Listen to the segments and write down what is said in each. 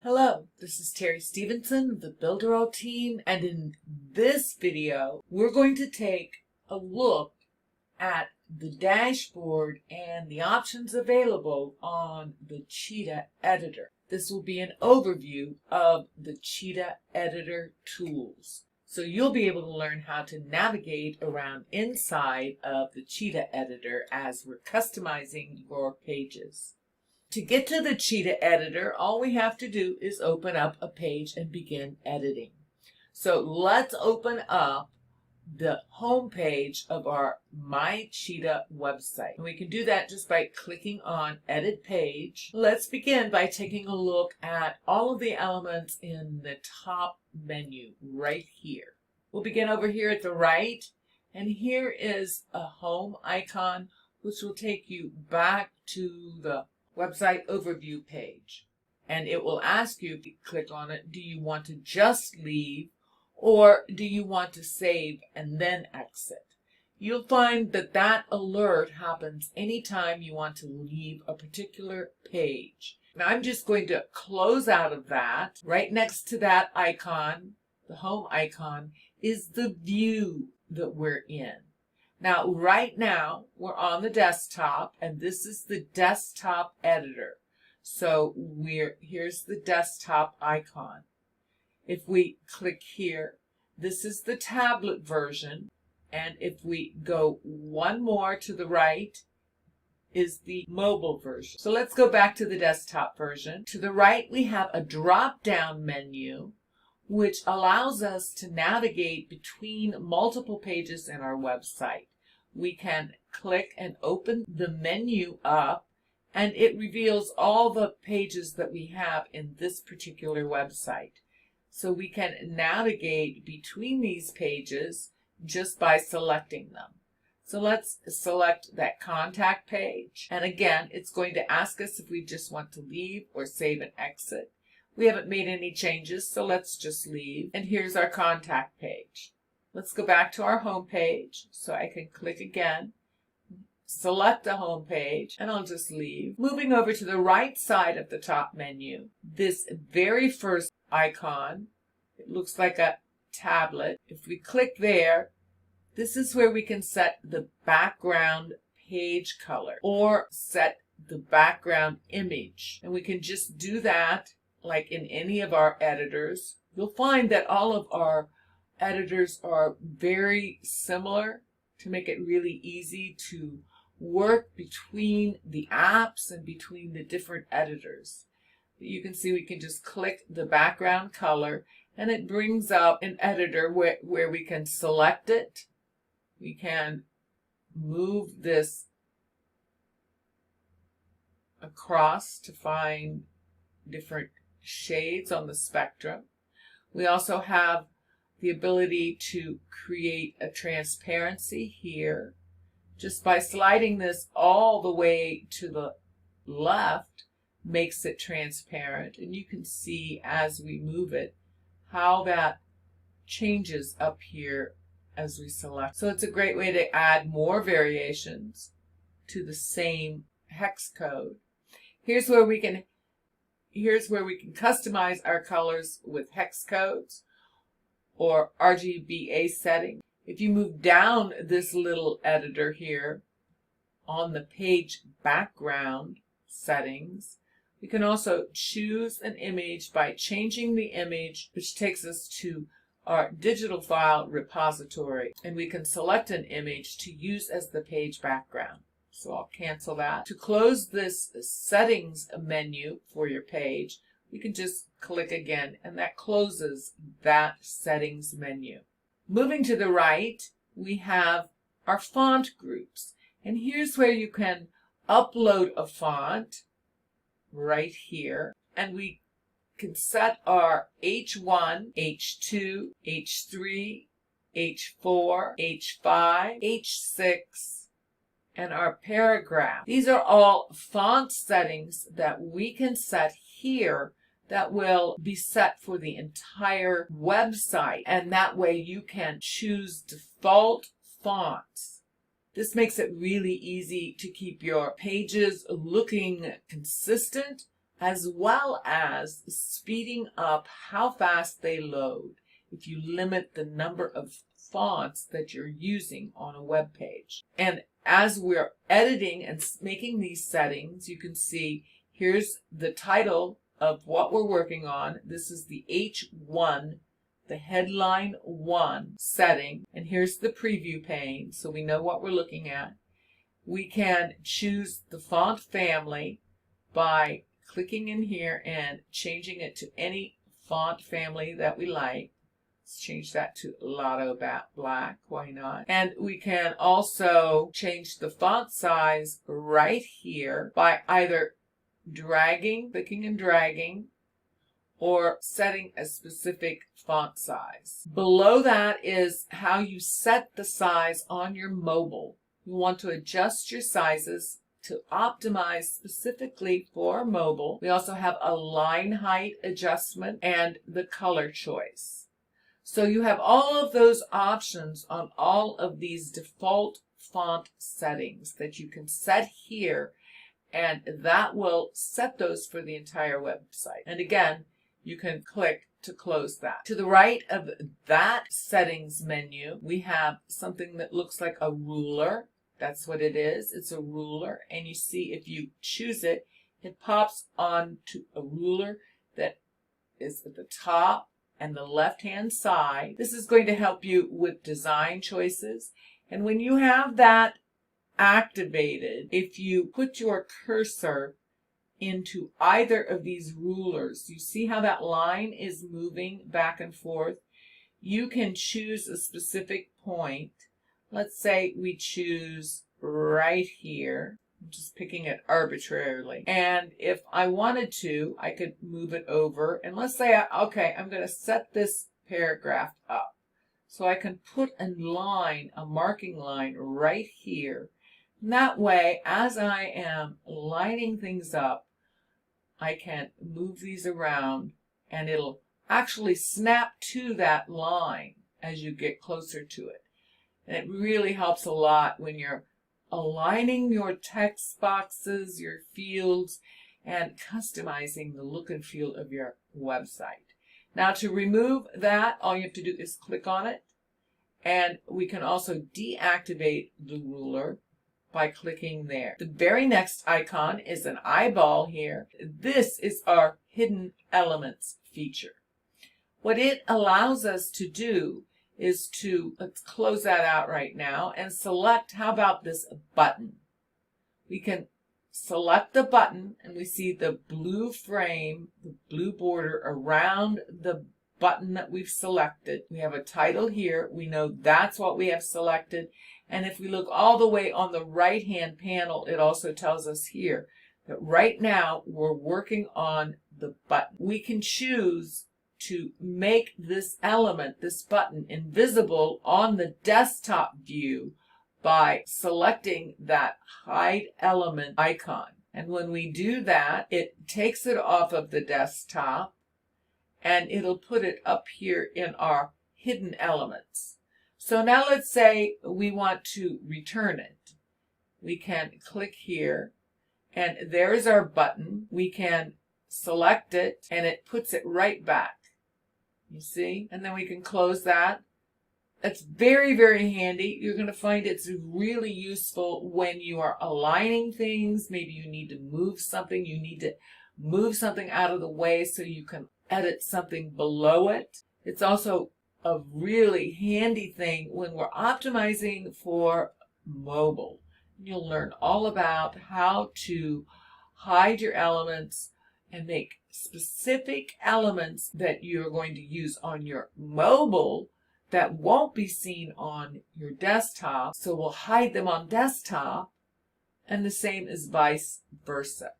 Hello, this is Terry Stevenson of the Builderall team, and in this video, we're going to take a look at the dashboard and the options available on the Cheetah editor. This will be an overview of the Cheetah editor tools. So you'll be able to learn how to navigate around inside of the Cheetah editor as we're customizing your pages. To get to the Cheetah editor, all we have to do is open up a page and begin editing. So let's open up the home page of our My Cheetah website. And we can do that just by clicking on Edit Page. Let's begin by taking a look at all of the elements in the top menu right here. We'll begin over here at the right, and here is a home icon which will take you back to the website overview page. And it will ask you, if you click on it, do you want to just leave or do you want to save and then exit? You'll find that that alert happens anytime you want to leave a particular page. Now I'm just going to close out of that. Right next to that icon, the home icon, is the view that we're in. Now, right now, we're on the desktop, and this is the desktop editor. So here's the desktop icon. If we click here, this is the tablet version, and if we go one more to the right, is the mobile version. So let's go back to the desktop version. To the right, we have a drop-down menu, which allows us to navigate between multiple pages in our website. We can click and open the menu up, and it reveals all the pages that we have in this particular website. So we can navigate between these pages just by selecting them. So let's select that contact page. And again, it's going to ask us if we just want to leave or save and exit. We haven't made any changes, so let's just leave. And here's our contact page. Let's go back to our home page. So I can click again, select the home page, and I'll just leave. Moving over to the right side of the top menu, this very first icon, it looks like a tablet. If we click there, this is where we can set the background page color or set the background image. And we can just do that like in any of our editors. You'll find that all of our editors are very similar to make it really easy to work between the apps and between the different editors. You can see we can just click the background color and it brings up an editor where we can select it. We can move this across to find different shades on the spectrum. We also have the ability to create a transparency here. Just by sliding this all the way to the left makes it transparent, and you can see as we move it how that changes up here as we select. So it's a great way to add more variations to the same hex code. Here's where we can customize our colors with hex codes or RGBA settings. If you move down this little editor here on the page background settings, we can also choose an image by changing the image, which takes us to our digital file repository, and we can select an image to use as the page background. So I'll cancel that. To close this settings menu for your page, we can just click again, and that closes that settings menu. Moving to the right, we have our font groups. And here's where you can upload a font right here. And we can set our H1, H2, H3, H4, H5, H6, and our paragraph. These are all font settings that we can set here that will be set for the entire website. And that way you can choose default fonts This makes it really easy to keep your pages looking consistent, as well as speeding up how fast they load if you limit the number of fonts that you're using on a web page. And as we're editing and making these settings, you can see here's the title of what we're working on. This is the H1, the headline 1 setting, and here's the preview pane, so we know what we're looking at. We can choose the font family by clicking in here and changing it to any font family that we like. Let's change that to Lotto Black, why not? And we can also change the font size right here by either clicking and dragging, or setting a specific font size. Below that is how you set the size on your mobile. You want to adjust your sizes to optimize specifically for mobile. We also have a line height adjustment and the color choice. So you have all of those options on all of these default font settings that you can set here, and that will set those for the entire website. And again, you can click to close that. To the right of that settings menu, we have something that looks like a ruler. That's what it is. It's a ruler. And you see if you choose it, it pops onto a ruler that is at the top and the left-hand side. This is going to help you with design choices. And when you have that activated, if you put your cursor into either of these rulers, you see how that line is moving back and forth? You can choose a specific point. Let's say we choose right here. I'm just picking it arbitrarily. And if I wanted to, I could move it over. And let's say, okay, I'm going to set this paragraph up. So I can put a line, a marking line right here. And that way, as I am lining things up, I can move these around and it'll actually snap to that line as you get closer to it. And it really helps a lot when you're aligning your text boxes, your fields, and customizing the look and feel of your website. Now to remove that, all you have to do is click on it. And we can also deactivate the ruler by clicking there. The very next icon is an eyeball here. This is our hidden elements feature. What it allows us to do is to, let's close that out right now, and select, how about this button? We can select the button and we see the blue frame, the blue border around the button that we've selected. We have a title here. We know that's what we have selected. And if we look all the way on the right-hand panel, it also tells us here that right now we're working on the button. We can choose to make this element, this button, invisible on the desktop view by selecting that hide element icon. And when we do that, it takes it off of the desktop and it'll put it up here in our hidden elements. So now let's say we want to return it. We can click here and there's our button. We can select it and it puts it right back. You see? And then we can close that. That's very, very handy. You're going to find it's really useful when you are aligning things. Maybe you need to move something. You need to move something out of the way so you can edit something below it. It's also a really handy thing when we're optimizing for mobile. You'll learn all about how to hide your elements and make specific elements that you're going to use on your mobile that won't be seen on your desktop. So we'll hide them on desktop, and the same is vice versa.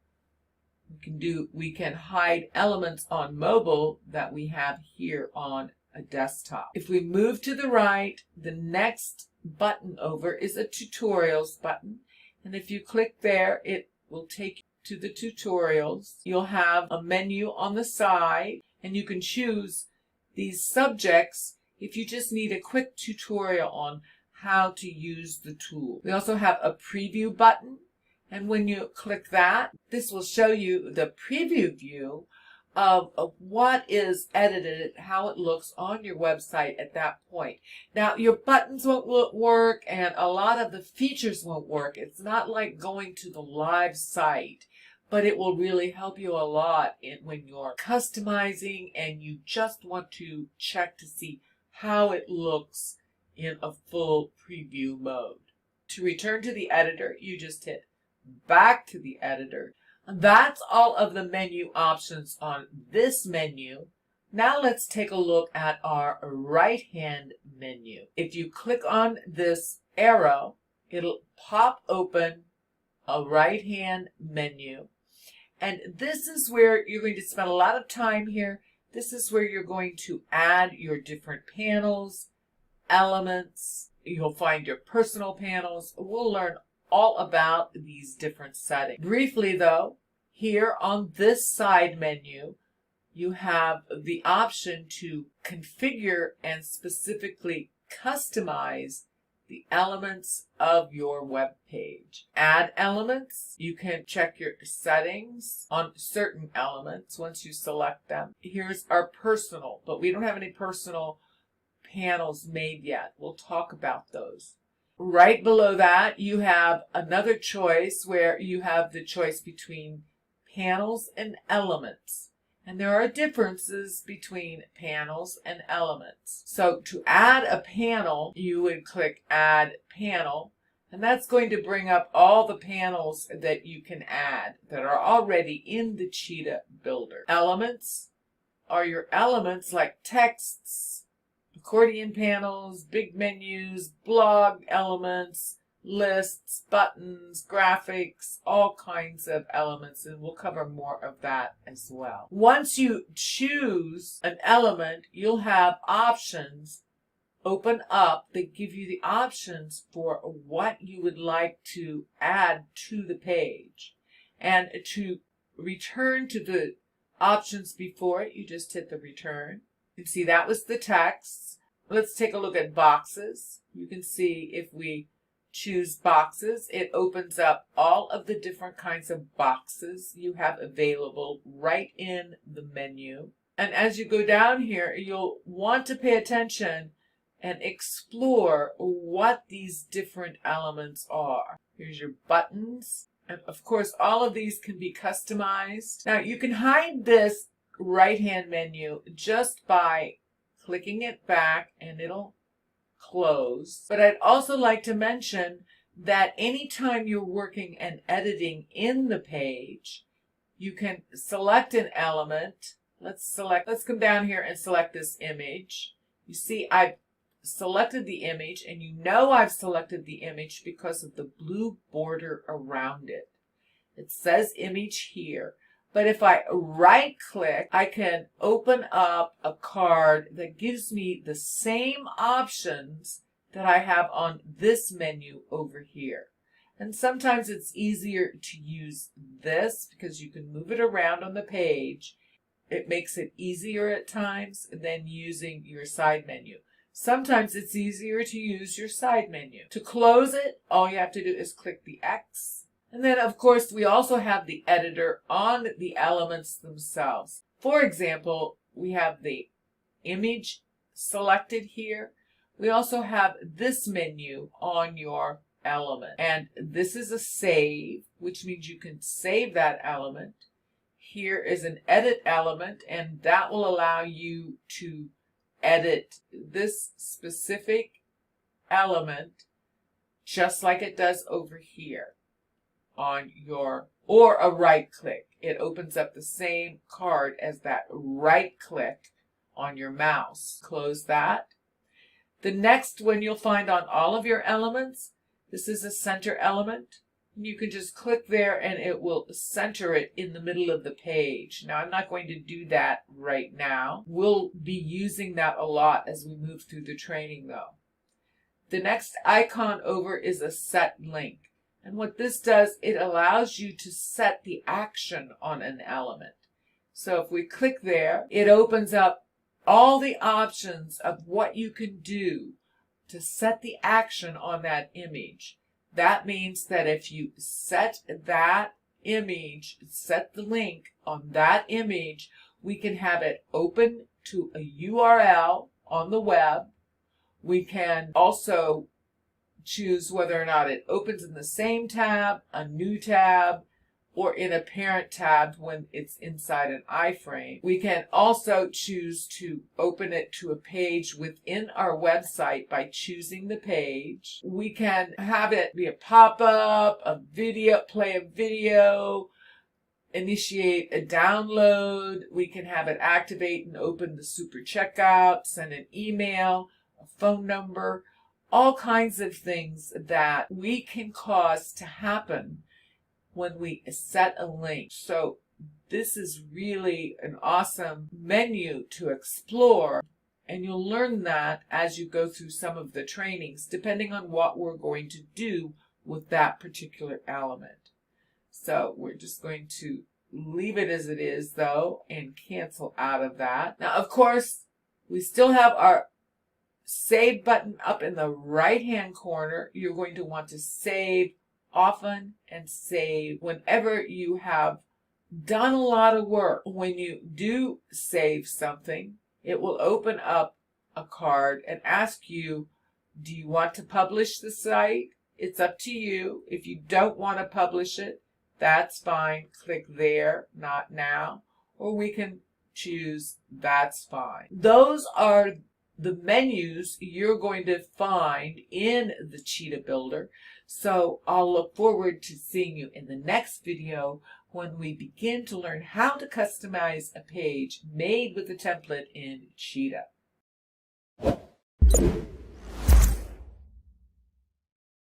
We can hide elements on mobile that we have here on a desktop. If we move to the right, the next button over is a tutorials button. And if you click there, it will take you to the tutorials. You'll have a menu on the side and you can choose these subjects if you just need a quick tutorial on how to use the tool. We also have a preview button, and when you click that, this will show you the preview view of what is edited, how it looks on your website at that point. Now, your buttons won't work, and a lot of the features won't work. It's not like going to the live site, but it will really help you a lot when you're customizing and you just want to check to see how it looks in a full preview mode. To return to the editor, you just hit back to the editor. That's all of the menu options on this menu. Now let's take a look at our right-hand menu. If you click on this arrow, it'll pop open a right-hand menu. And this is where you're going to spend a lot of time here. This is where you're going to add your different panels, elements. You'll find your personal panels. We'll learn all about these different settings. Briefly though, here on this side menu, you have the option to configure and specifically customize the elements of your web page. Add elements. You can check your settings on certain elements once you select them. Here's our personal, but we don't have any personal panels made yet. We'll talk about those. Right below that, you have another choice where you have the choice between panels and elements. And there are differences between panels and elements. So to add a panel, you would click Add Panel, and that's going to bring up all the panels that you can add that are already in the Cheetah Builder. Elements are your elements like texts, accordion panels, big menus, blog elements, lists, buttons, graphics, all kinds of elements, and we'll cover more of that as well. Once you choose an element, you'll have options open up that give you the options for what you would like to add to the page. And to return to the options before it, you just hit the return. You can see that was the text. Let's take a look at boxes. You can see if we choose boxes, it opens up all of the different kinds of boxes you have available right in the menu. And as you go down here, you'll want to pay attention and explore what these different elements are. Here's your buttons. And of course, all of these can be customized. Now, you can hide this right-hand menu just by clicking it back and it'll close. But I'd also like to mention that anytime you're working and editing in the page, you can select an element. Let's come down here and select this image. You see, I've selected the image, and you know I've selected the image because of the blue border around it. It says image here. But if I right click, I can open up a card that gives me the same options that I have on this menu over here. And sometimes it's easier to use this because you can move it around on the page. It makes it easier at times than using your side menu. Sometimes it's easier to use your side menu. To close it, all you have to do is click the X. And then, of course, we also have the editor on the elements themselves. For example, we have the image selected here. We also have this menu on your element. And this is a save, which means you can save that element. Here is an edit element, and that will allow you to edit this specific element just like it does over here on your, or a right click. It opens up the same card as that right click on your mouse. Close that. The next one you'll find on all of your elements, this is a center element. You can just click there and it will center it in the middle of the page. Now, I'm not going to do that right now. We'll be using that a lot as we move through the training though. The next icon over is a set link. And what this does, it allows you to set the action on an element. So if we click there, it opens up all the options of what you can do to set the action on that image. That means that if you set that image, set the link on that image, we can have it open to a URL on the web. We can also choose whether or not it opens in the same tab, a new tab, or in a parent tab when it's inside an iframe. We can also choose to open it to a page within our website by choosing the page. We can have it be a pop-up, a video, play a video, initiate a download. We can have it activate and open the super checkout, send an email, a phone number, all kinds of things that we can cause to happen when we set a link. So this is really an awesome menu to explore, and you'll learn that as you go through some of the trainings, depending on what we're going to do with that particular element. So we're just going to leave it as it is, though, and cancel out of that. Now, of course, we still have our Save button up in the right-hand corner. You're going to want to save often and save whenever you have done a lot of work. When you do save something, it will open up a card and ask you, do you want to publish the site? It's up to you. If you don't want to publish it, that's fine. Click there, not now. Or we can choose that's fine. Those are the menus you're going to find in the Cheetah Builder. So I'll look forward to seeing you in the next video when we begin to learn how to customize a page made with a template in Cheetah.